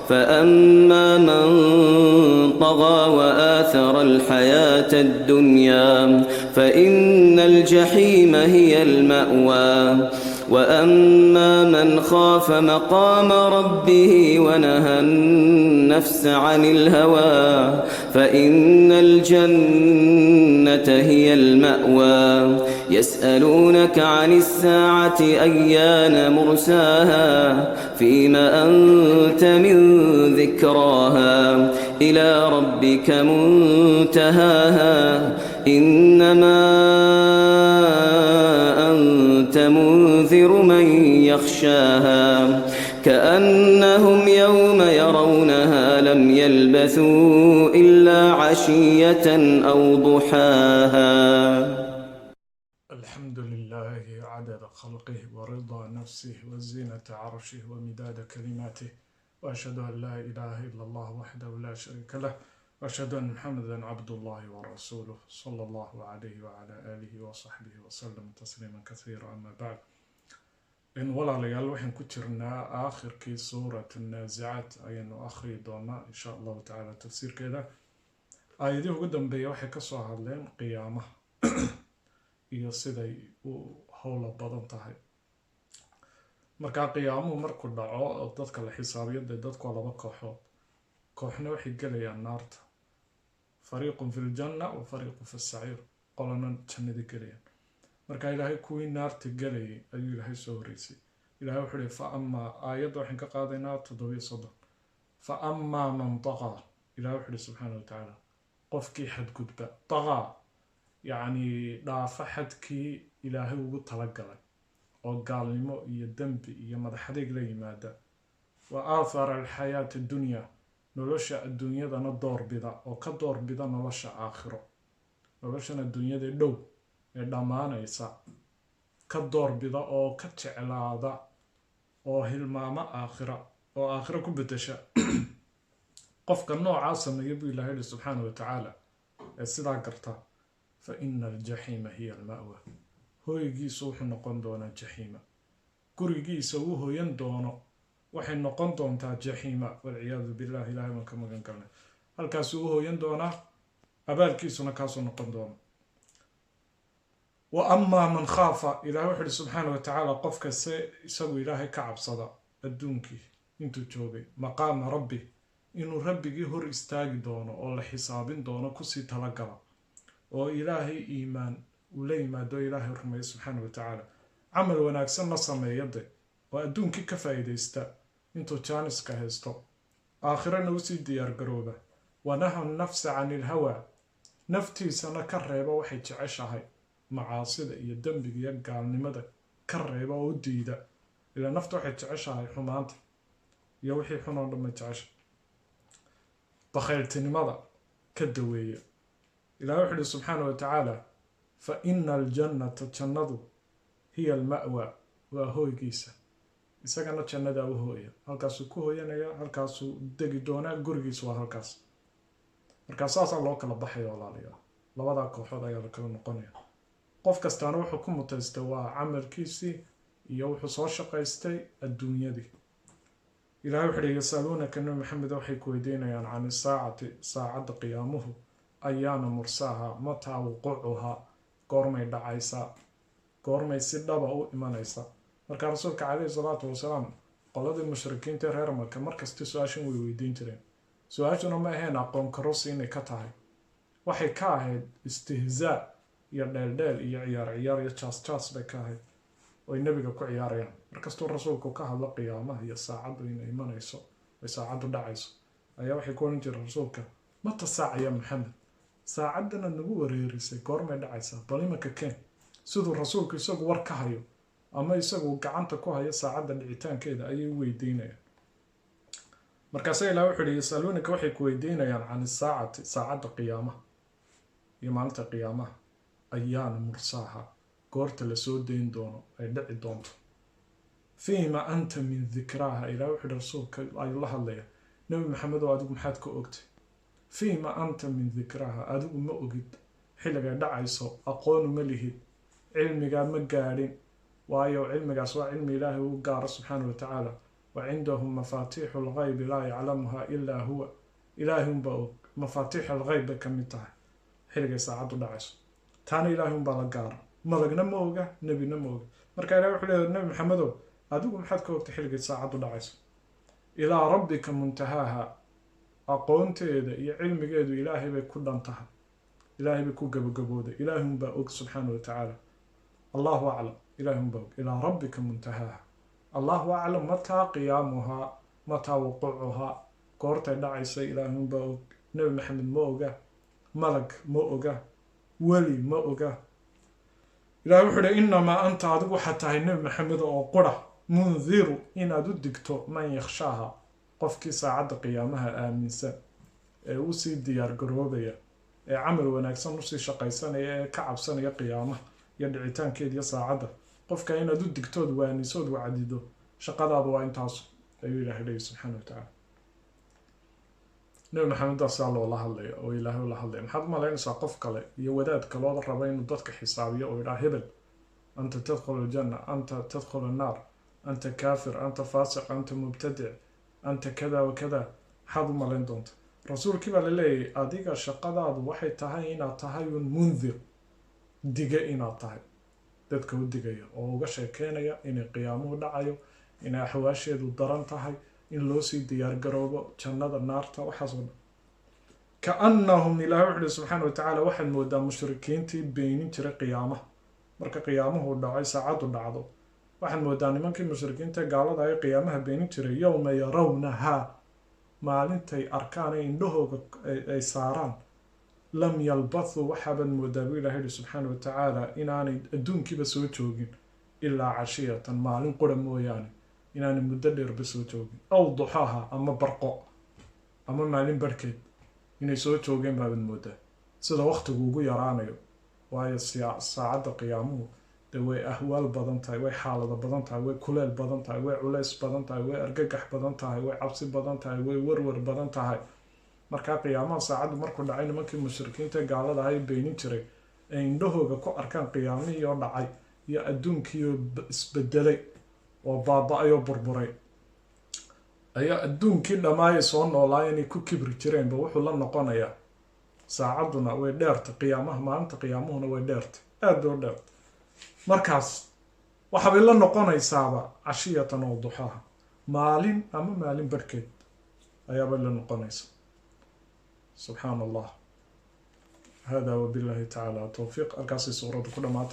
فأما من طغى وآثر الحياة الدنيا فإن الجحيم هي المأوى وأما من خاف مقام ربه ونهى النفس عن الهوى فإن الجنة هي المأوى يسألونك عن الساعة أيان مرساها فيما أنت من ذكراها إلى ربك منتهاها إنما أنت منذر من يخشاها كأنهم يوم يرونها لم يلبثوا إلا عشية أو ضحاها. الحمد لله عدد خلقه ورضا نفسه وزينة عرشه ومداد كلماته وأشهد أن لا إله إلا الله وحده لا شريك له وأشهد أن محمدا عبد الله ورسوله صلى الله عليه وعلى آله وصحبه وسلم تسليما كثيرا. أما بعد إن ولا ليال وحن كترنا آخر كي سورة النازعات أين أخري دونا إن شاء الله تعالى تفسير كذا آيديه قدام بي وحي كسوها لين قيامة iyo siday u howla badan tahay. Markaa qiyaamuhu markuu dhaco dadka la xisaabiyo dadku laba kooxood. Kooxna waxay galayaan naarta. Fariiqun fil janna wa fariiqun fis sa'ir. Qolana jannada galayaan. Markaa Ilaahay kuwii naarta galayay ayuu Ilaahay soo horeysay. Ilaahay wuxuu leeyahay fa amma aayadda waxaan ka qaadaynaa 7 fa amma man taqa. Ilaahay wuxuu leeyahay subhanahu wa ta'ala qofkii xad gudba taqa يعني ضعف حدكي إلهي وطلقل أو قالنمو إيا دنبي إيا مدحديق لي مادا وآثار الحياة الدنيا نولوشا الدنيا دا ندور بدا أو كدور بدا نولوشا آخرة نولوشا الدنيا دا دو دامان إيسا كدور بدا أو كتعلادا أو هلماما آخرة أو آخرة كبتشا قفك النوع عاصم يبي الله سبحانه وتعالى السيدة قرطة فإن الجحيم هي المأوى هو يجيسو وحن نقون دونا جحيمة كوري جيسو وهو يندونه وحن نقون دونتا جحيمة والعياذ بالله إلهي من كما قلنا هل كاسو وهو يندونه أبال كيسو نكاسو نقون دونه وأما من خاف إلهي وحده سبحانه وتعالى قفك يسوي إلهي كعب صدا الدونكي انتو جوبي مقام ربي إنو ربي هور استاقي دونه أو لحسابين دونه كسي تلقلا oo ilaahay iimaan u leeyimaado ilaahay rumeeyo subxaanahu wa tacaala camal wanaagsan la sameeyade oo adduunkii ka faa'iidaysta intuu jaaniska haysto aakhirana u sii diyaar garooba wanaha nafsa canil hawa naftiisana ka reeba waxay jeceshahay macaasida iyo dembiga iyo gaalnimada ka reeba oo u diida ila nafta waxay jeceshahay xumaanta iyo wixii xun oo dhan jecesha bakhayltinimada ka daweeya إلهي وحده سبحانه وتعالى فإن الجنة جنة هي المأوى وهو جيسا إساقنا جنة وهوية هالكاسو كوهوية هالكاسو دقي دونا قرقيس وهالكاس مركاساسا الله كلا بحي والله ليا لوضع كوحوضا يالكلا نقونيا قف كستانو حكومة تستوى عمل كيسي يوحو صوشق يستي الدنيا دي إلهي وحده يسألونك أنه محمد وحي كويدين يعني عن ساعة قيامه أيان مرساها متى وقوعها قرمي دعيسا قرمي سدبا أو إيمانيسا marka rasuulka calayhi salaatu wasalaam qoladii mushrikiinta reer Makka markasta su'aashan way weydiin jireen su'aashuna ma ahayn aqoon karosi inay ka tahay waxay ka ahayd istihzaa iyo dheeldheel iyo ciyaar iyo jaas bay ka ahayd oo nabiga ku ciyaarayaan markastuu rasuulku ka hadlo qiyaamaha iyo saacadu inay imanayso ay saacadu dhacayso ayaa waxay ku oran jireen rasuulka mata saaca ya Muhammad saacadana nagu wareerisay goormay dhacaysaa bal imaka keen siduu rasuulku isagu war ka hayo ama isagu gacanta ku hayo saacada dhicitaankeeda ayay weydiinayaan markaas Ilaahay wuxuu yiri yasaluunaka waxay ku weydiinayaan can saacada qiyaamaha iyo maalinta qiyaamaha ayaan mursaha goorta la soo deyn doono ay dhici doonto fiima anta min dhikraha Ilaahay wuxuu rasuulka ay la hadlaya nabi maxamed oo adigu maxaad ka ogtay fiima anta min dhikraha adigu ma ogid xilliga dhacayso aqoon ma lihid cilmiga ma gaadhin waayo cilmigaas waa cilmi Ilaahay uu gaaro subhanahu wa ta'ala وعندهم مفاتيح الغيب لا يعلمها إلا هو إلههم بأوك مفاتيح الغيب كمتها حلقة ساعة دعس تاني إلههم بلقار ملقنا موجة نبينا موجة مركا إلهي وحلي النبي محمد أدوكم حد كوكت حلقة ساعة دعس إلى ربك منتهاها أقونت إذا علم جيد إلهي بكل انتهى إلهي بكل جبودة إلههم بأوك سبحانه وتعالى الله أعلم إلههم بأوك إلى ربك منتهاها الله أعلم متى قيامها متى وقوعها قورت دعيس إلههم بأوك نبي محمد موجة ملك موجة ولي موجة إلهي وحده إنما أنت عدو حتى النبي محمد أو قرأ منذر إن أددكتو من يخشاها قفكي ساعد قيامها آمنسا وسي ديار قروبية عمل وناكسن وسي شقيسان كعبسان يا قيامه يدعيتان كيد يا ساعده قفك إن أددكتو دوانيسود وعديدو شقادا وين تاسو أيو إلهي لي سبحانه وتعالى نبي محمد صلى الله عليه أو إلهي الله عليه محد ما لين ساقف كله يوداد كلاد الربين ضدك حسابية أو إلى هبل أنت تدخل الجنة أنت تدخل النار أنت كافر أنت فاسق أنت مبتدع أنت كذا وكذا حد ما لين دونت رسول كبا للي أديك الشقادة وحي تهي إنا تهي منذر ديجا إنا تهي dadka u digaya oo uga sheekeynaya in qiyaamo dhacayo in axwaasheedu daran tahay in loo sii diyaar garoobo jannada naarta waxa soo kaannahum ilaahu subhanahu wa ta'ala waxaan moodaa mushrikiintii beenin jiray qiyaamaha marka qiyaamuhu dhacay saacadu dhacdo waxaan moodaa nimankii mushrikiinta gaalada ay qiyaamaha beenin jiray yawma yarawnaha maalintay arkaan indhahooda ay saaraan لم يلبثوا وحبا مدابي الله سبحانه وتعالى إن أنا أدون كي بسوي توجين إلا عشية مالين قرم موياني إن أنا مدلر بسوي توجين أو ضحاها أما برقاء أما مالين بركيد إن يسوي توجين باب المدة سيدا وقت جوجو يرانيو وهي الساعة قيامه دوي أهوال بدنتها وي حالة بدنتها وي كلال بدنتها وي علاس بدنتها وي أرجح بدنتها وي عبسي بدنتها وي ورور بدنتها marka qiyaamaha saacadu markuu dhacay nimankii mushrikiinta gaalada ay beenin jiray ee indhahooda ku arkaan qiyaamihii oo dhacay iyo adduunkii isbedelay oo baaba'ay oo burburay ayaa adduunkii dhamaay soo noolaayeen ku kibri jireen ba wuxuu la noqonayaa saacaduna way dheerta qiyaamaha maanta qiyaamuhuna way dheerta aad oo dheer markaas waxa bay la noqonaysaaba cashiyatan oo duxaha maalin ama maalin barkeed ayaa bay la noqonaysaa سبحان الله هذا وبالله تعالى توفيق القاصي سورة كل ما